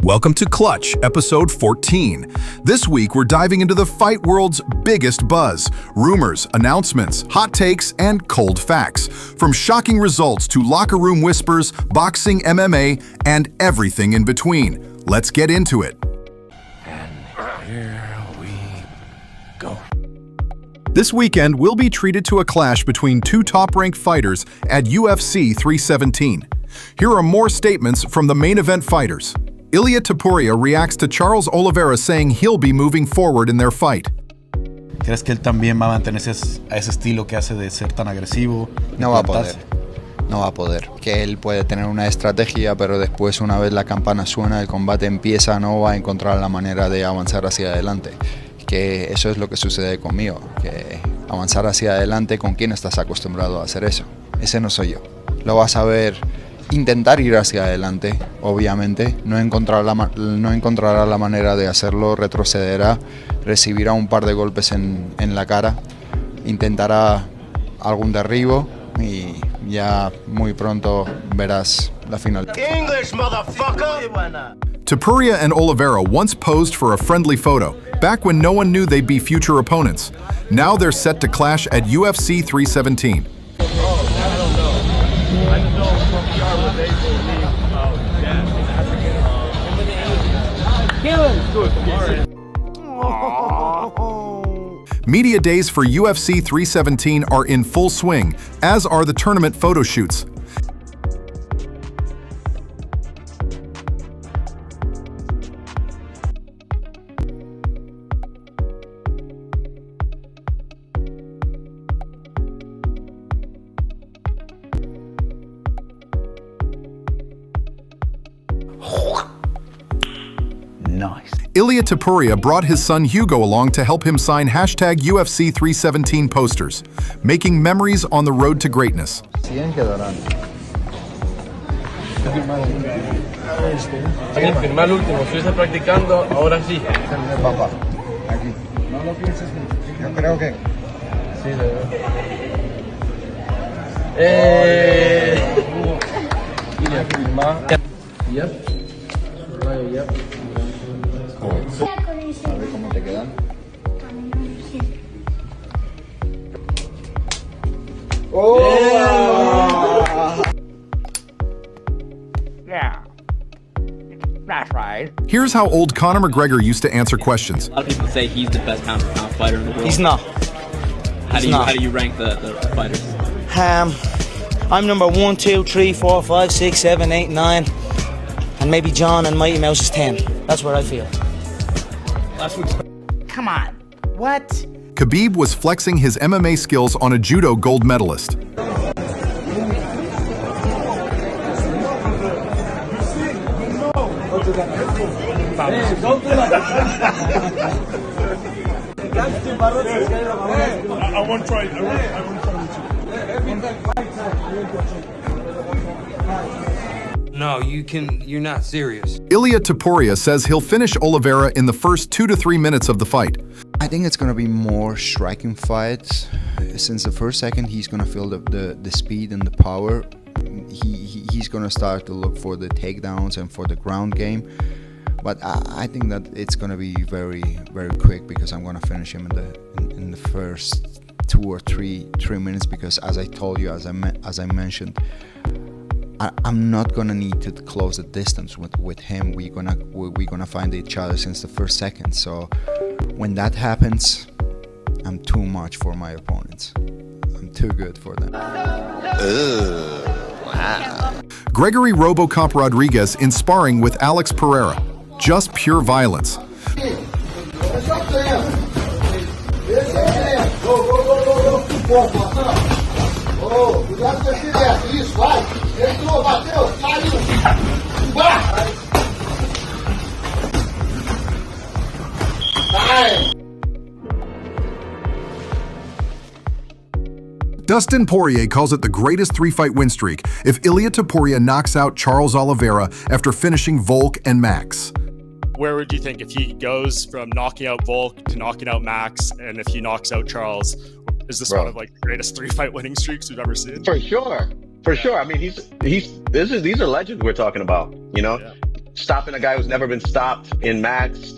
Welcome to Clutch, episode 14. This week, we're diving into the fight world's biggest buzz. Rumors, announcements, hot takes, and cold facts. From shocking results to locker room whispers, boxing, MMA, and everything in between. Let's get into it. And here we go. This weekend, we'll be treated to a clash between two top-ranked fighters at UFC 317. Here are more statements from the main event fighters. Ilia Topuria reacts to Charles Oliveira saying he'll be moving forward in their fight. ¿Crees que él también va a mantenerse a ese estilo que hace de ser tan agresivo? No va a poder. No va a poder. Que él puede tener una estrategia, pero después, una vez la campana suena, el combate empieza, no va a encontrar la manera de avanzar hacia adelante. Que eso es lo que sucede conmigo. Que avanzar hacia adelante, ¿con quién estás acostumbrado a hacer eso? Ese no soy yo. Lo vas a ver intentar ir hacia adelante, obviamente. No encontrará la manera de hacerlo, retrocederá, recibirá un par de golpes en la cara, intentará algún derribo y ya muy pronto verás la final. English, motherfucker! Topuria and Oliveira once posed for a friendly photo, back when no one knew they'd be future opponents. Now they're set to clash at UFC 317. Media days for UFC 317 are in full swing, as are the tournament photo shoots. Nice. Ilia Topuria brought his son Hugo along to help him sign #UFC 317 posters, making memories on the road to greatness. 100 quedarán. Hay que firmar el último, estuviste practicando, ahora sí. Papá, aquí. No lo pienses mucho. Yo creo que... Sí, de verdad. Y le firma. Yep. Yep. A ver cómo te quedan. Yeah, that's right. Here's how old Conor McGregor used to answer questions. A lot of people say he's the best pound-for-pound fighter in the world. He's not. How do you rank the fighters? I'm number 1, 2, 3, 4, 5, 6, 7, 8, 9, and maybe John and Mighty Mouse is 10. That's where I feel. Come on. What? Khabib was flexing his MMA skills on a judo gold medalist. I won't try. No, you're not serious. Ilia Topuria says he'll finish Oliveira in the first 2 to 3 minutes of the fight. I think it's going to be more striking fights. Since the first second, he's going to feel the speed and the power. He's going to start to look for the takedowns and for the ground game. But I think that it's going to be very, very quick, because I'm going to finish him in the first 2 or 3 minutes, because as I told you, as I mentioned, I'm not gonna need to close the distance with him. We're gonna find each other since the first second. So when that happens, I'm too much for my opponents. I'm too good for them. Wow. Gregory Robocop Rodrigues in sparring with Alex Pereira. Just pure violence. Dustin Poirier calls it the greatest 3-fight win streak if Ilia Topuria knocks out Charles Oliveira after finishing Volk and Max. Where would you think if he goes from knocking out Volk to knocking out Max, and if he knocks out Charles, is this one of like the greatest 3-fight winning streaks we've ever seen? For sure. I mean, these are legends we're talking about, you know? Yeah. stopping a guy who's never been stopped in Max,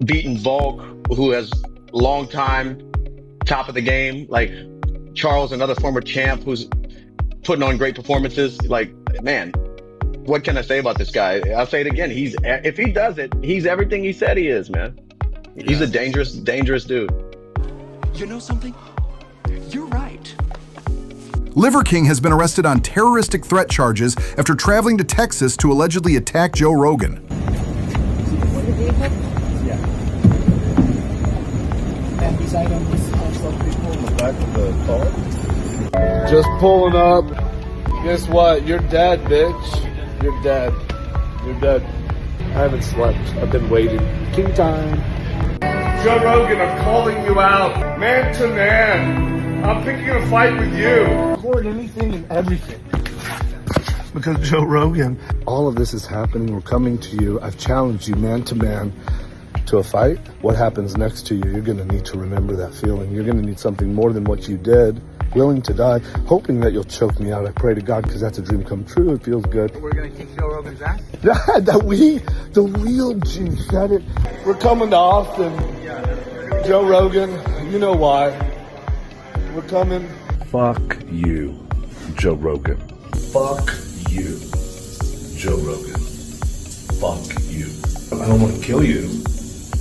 beating Volk, who has long time top of the game, like Charles, another former champ who's putting on great performances. Like, man, what can I say about this guy? I'll say it again. If he does it, he's everything he said he is, man. He's a dangerous, dangerous dude. You know something? You're right. Liver King has been arrested on terroristic threat charges after traveling to Texas to allegedly attack Joe Rogan. Yeah. And these items are some people in the back of the car. Just pulling up. Guess what? You're dead, bitch. You're dead. You're dead. I haven't slept. I've been waiting. King time. Joe Rogan, I'm calling you out. Man to man. I'm picking a fight with you. Record anything and everything. Because Joe Rogan. All of this is happening. We're coming to you. I've challenged you man to man to a fight. What happens next to you, you're going to need to remember that feeling. You're going to need something more than what you did. Willing to die, hoping that you'll choke me out. I pray to God because that's a dream come true. It feels good. We're going to kick Joe Rogan's ass? The real G said it. We're coming to Austin. Joe Rogan, you know why. We're coming. Fuck you, Joe Rogan. Fuck you, Joe Rogan. Fuck you. I don't want to kill you.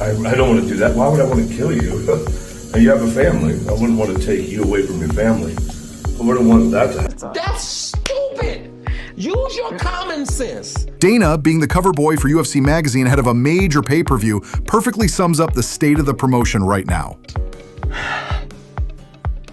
I don't want to do that. Why would I want to kill you? And you have a family. I wouldn't want to take you away from your family. I wouldn't want that to happen. That's stupid. Use your common sense. Dana, being the cover boy for UFC Magazine ahead of a major pay-per-view, perfectly sums up the state of the promotion right now.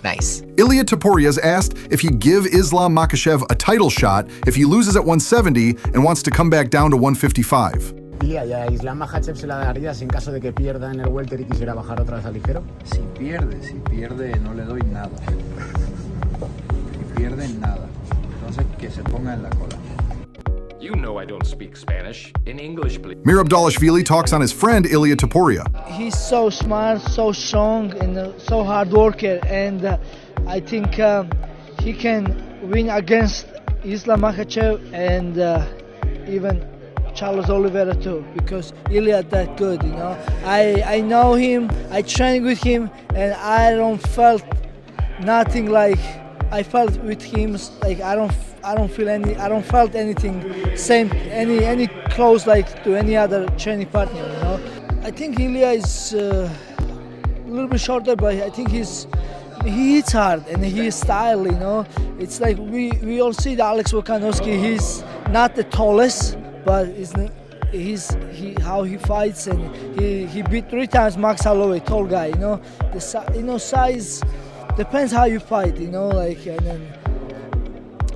Nice. Ilia Topuria is asked if he'd give Islam Makhachev a title shot if he loses at 170 and wants to come back down to 155. Ilia, ¿y a Islam Makhachev se la darías en caso de que pierda en el welter y quisiera bajar otra vez al ligero? Si pierde no le doy nada. Si pierde nada. Entonces que se ponga en la cola. You know I don't speak Spanish. In English, please. Merab Dvalishvili talks on his friend Ilia Topuria. He's so smart, so strong, and so hard worker, and I think he can win against Islam Makhachev and even Charles Oliveira too, because Ilia that good, you know. I know him, I train with him, and I don't felt nothing like I felt with him. Like I don't felt anything same, any close like to any other training partner, you know. I think Ilia is a little bit shorter, but I think he hits hard and his style, you know. It's like we all see the Alex Volkanovski. He's not the tallest, but how he fights, and he beat 3 times Max Holloway, tall guy, you know. Size depends how you fight, you know, like, and then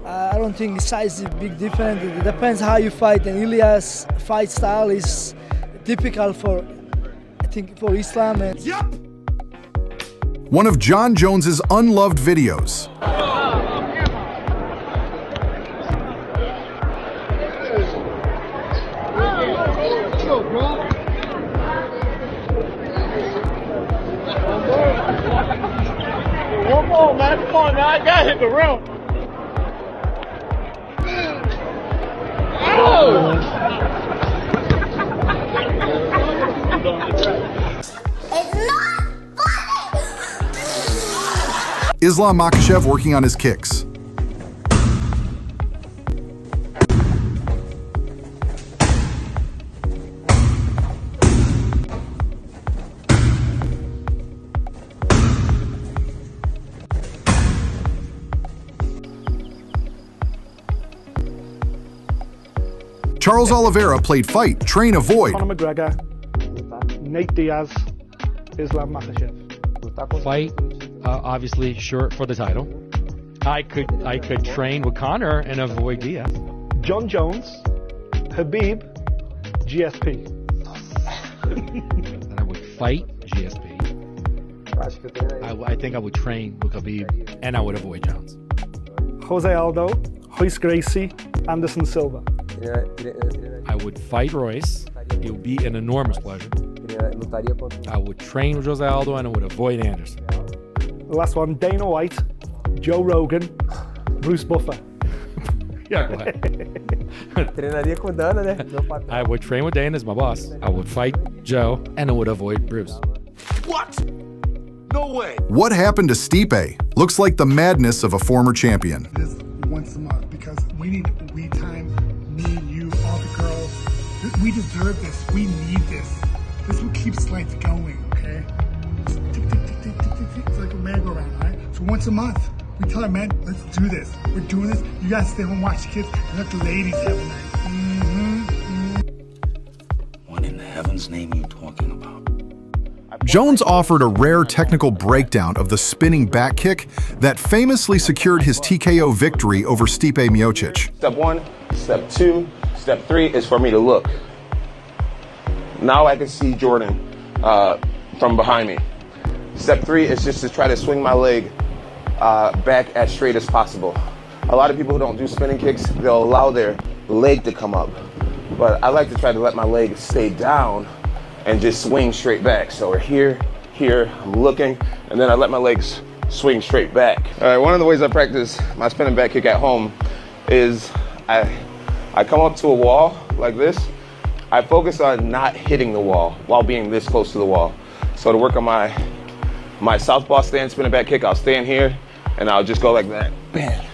I don't think size is a big difference. It depends how you fight, and Ilia's fight style is typical for, I think, for Islam. And one of Jon Jones's unloved videos. One more, man. Come on, now. I got hit the rim. Oh! It's not funny! Islam Makhachev working on his kicks. Charles Oliveira played fight, train, avoid. Conor McGregor, Nate Diaz, Islam Makhachev. Fight, obviously, sure, for the title. I could train with Conor and avoid Diaz. Jon Jones, Khabib, GSP. And I would fight GSP. I think I would train with Khabib, and I would avoid Jones. Jose Aldo, Royce Gracie, Anderson Silva. I would fight Royce. It would be an enormous pleasure. I would train with Jose Aldo and I would avoid Anderson. The last one, Dana White, Joe Rogan, Bruce Buffer. Yeah, go ahead. Treinaria com o Dana, né? Meu patrão. I would train with Dana as my boss. I would fight Joe, and I would avoid Bruce. What? No way. What happened to Stipe? Looks like the madness of a former champion. This once a month because we need time, me, you, all the girls. We deserve this. We need this. This is what keeps life going, okay? It's tick, tick, tick, tick, tick, tick, tick. It's like a merry-go-round, all right? So once a month, we tell our men, let's do this. We're doing this. You guys stay home and watch the kids and let the ladies have a night. What in the heaven's name are you talking about? Jones offered a rare technical breakdown of the spinning back kick that famously secured his TKO victory over Stipe Miocic. Step 1, step 2, step 3 is for me to look. Now I can see Jordan from behind me. Step 3 is just to try to swing my leg back as straight as possible. A lot of people who don't do spinning kicks, they'll allow their leg to come up. But I like to try to let my leg stay down and just swing straight back. So we're here, I'm looking, and then I let my legs swing straight back. All right, one of the ways I practice my spinning back kick at home is I come up to a wall like this. I focus on not hitting the wall while being this close to the wall. So to work on my southpaw stand spinning back kick, I'll stand here and I'll just go like that. Bam.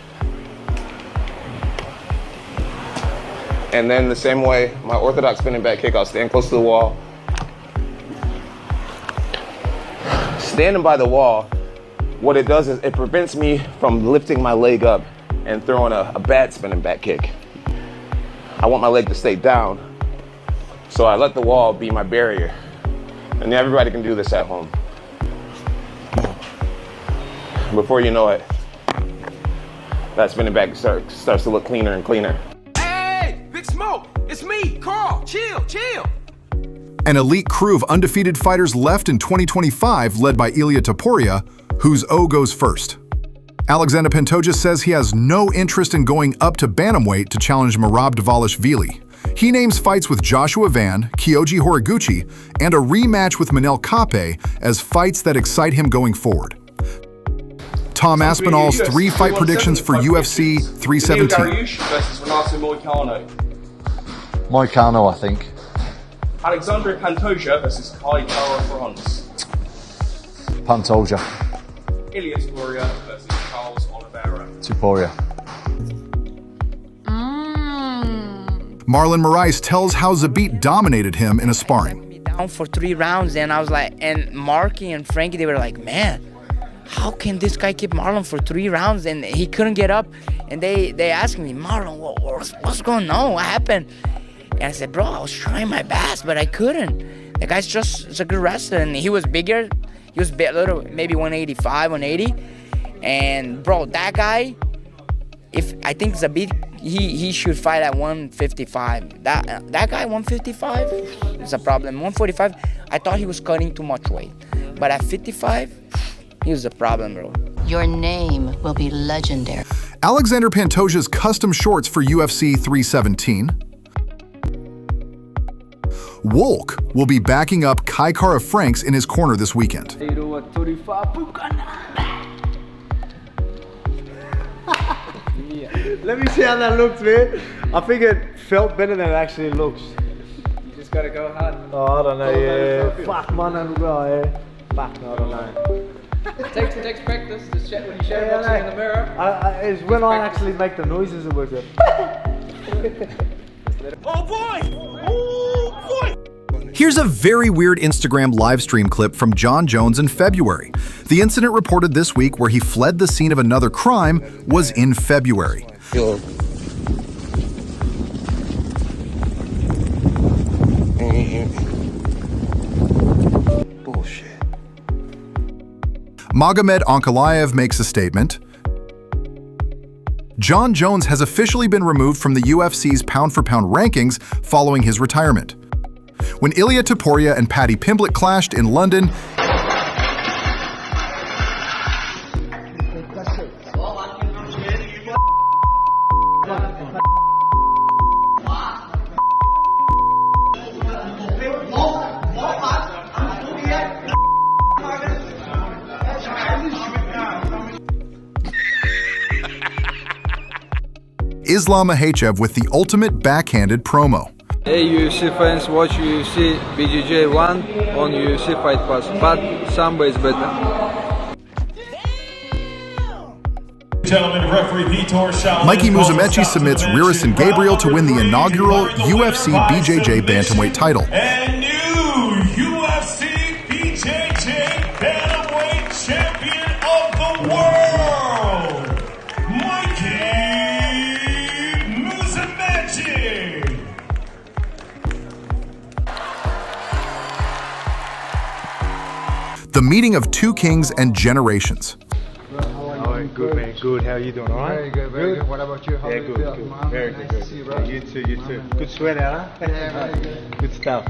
And then the same way, my orthodox spinning back kick, I'll stand close to the wall. Standing by the wall, what it does is it prevents me from lifting my leg up and throwing a bad spinning back kick. I want my leg to stay down, so I let the wall be my barrier. And everybody can do this at home. Before you know it, that spinning back starts to look cleaner and cleaner. Hey, Big Smoke, it's me, Carl. Chill. An elite crew of undefeated fighters left in 2025, led by Ilia Topuria, whose O goes first. Alexandre Pantoja says he has no interest in going up to bantamweight to challenge Merab Dvalishvili. He names fights with Joshua Van, Kyoji Horiguchi, and a rematch with Manel Kape as fights that excite him going forward. Tom Aspinall's 3 fight predictions for UFC 317. Moicano, I think. Alexandre Pantoja versus Kai Kara France. Pantoja. Ilia Topuria versus Charles Oliveira. Topuria. Marlon Moraes tells how Zepeda dominated him in a sparring. Down for 3 rounds, and I was like, and Marky and Frankie, they were like, man, how can this guy keep Marlon for 3 rounds? And he couldn't get up, and they asked me, Marlon, what's going on? What happened? And I said, bro, I was trying my best, but I couldn't. The guy's just a good wrestler, and he was bigger. He was a little, maybe 185, 180. And bro, that guy, I think Zepeda, he should fight at 155. That guy, 155, is a problem. 145, I thought he was cutting too much weight. But at 55, he was a problem, bro. Your name will be legendary. Alexandre Pantoja's custom shorts for UFC 317. Wolk will be backing up Kai Kara Franks in his corner this weekend. Let me see how that looks, man. I think it felt better than it actually looks. You just gotta go hard. Oh, I don't know, yeah. Fuck, man, I don't know, yeah. Fuck, no, I don't know. It takes practice to check when you shadow boxing in the mirror. It's when I actually make the noises it works out. Oh boy! Oh boy! Here's a very weird Instagram live stream clip from Jon Jones in February. The incident reported this week where he fled the scene of another crime was in February. Bullshit. Magomed Ankalaev makes a statement. Jon Jones has officially been removed from the UFC's pound-for-pound rankings following his retirement. When Ilia Topuria and Paddy Pimblett clashed in London, Islam Makhachev with the ultimate backhanded promo. Hey UFC fans, watch UFC BJJ 1 on UFC Fight Pass, but Sambo is better. Gentlemen, referee Vitor Shaolin Mikey Musumeci submits Rerisson Gabriel to win the inaugural UFC BJJ bantamweight title. And new UFC BJJ bantamweight champion of the world, Mikey Musumeci. The meeting of two kings and generations. Good, man. Good. How are you doing? All right? Very good, very good. What about you? How Yeah, do you good, feel? good. Mom, Very nice good, to good. see you, bro. Yeah, you too, you too. Good sweat out, huh? Yeah, very good. Good stuff.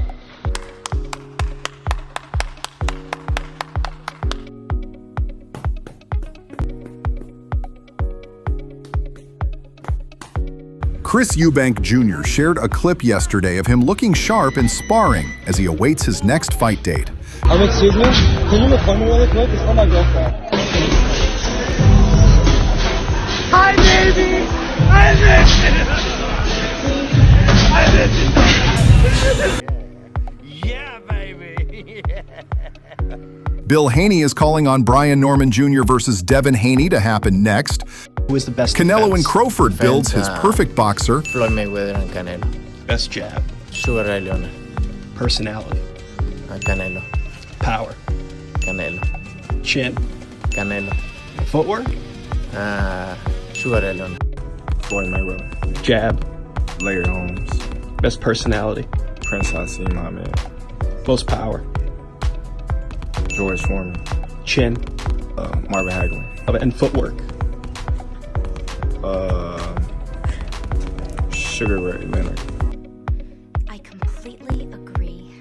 Chris Eubank Jr. shared a clip yesterday of him looking sharp in sparring as he awaits his next fight date. Excuse me? Can you look for me really quick? It's not my girlfriend. Hi, baby! I miss you! Yeah, baby! Bill Haney is calling on Brian Norman Jr. versus Devin Haney to happen next. Who is the best Canelo and Crowford builds his perfect boxer. Floyd Mayweather and Canelo. Best jab. Sugar Ray Leonard. Personality. Canelo. Power. Canelo. Chin. Canelo. Footwork. Sugar Ray Leonard. Floyd Mayweather. Jab. Larry Holmes. Best personality. Prince Hassim, my man. Most power. George Foreman. Chin. Marvin Hagler. And footwork. Sugar Ray Leonard. I completely agree.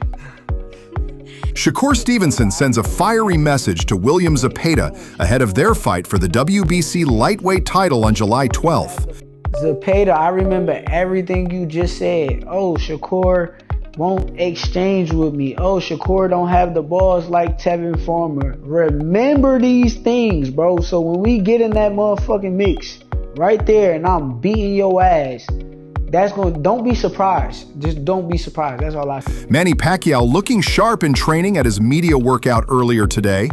Shakur Stevenson sends a fiery message to William Zepeda ahead of their fight for the WBC lightweight title on July 12th. Zepeda, I remember everything you just said. Oh, Shakur won't exchange with me. Oh, Shakur don't have the balls like Tevin Farmer. Remember these things, bro. So when we get in that motherfucking mix right there and I'm beating your ass, don't be surprised. Just don't be surprised. That's all I say. Manny Pacquiao looking sharp in training at his media workout earlier today.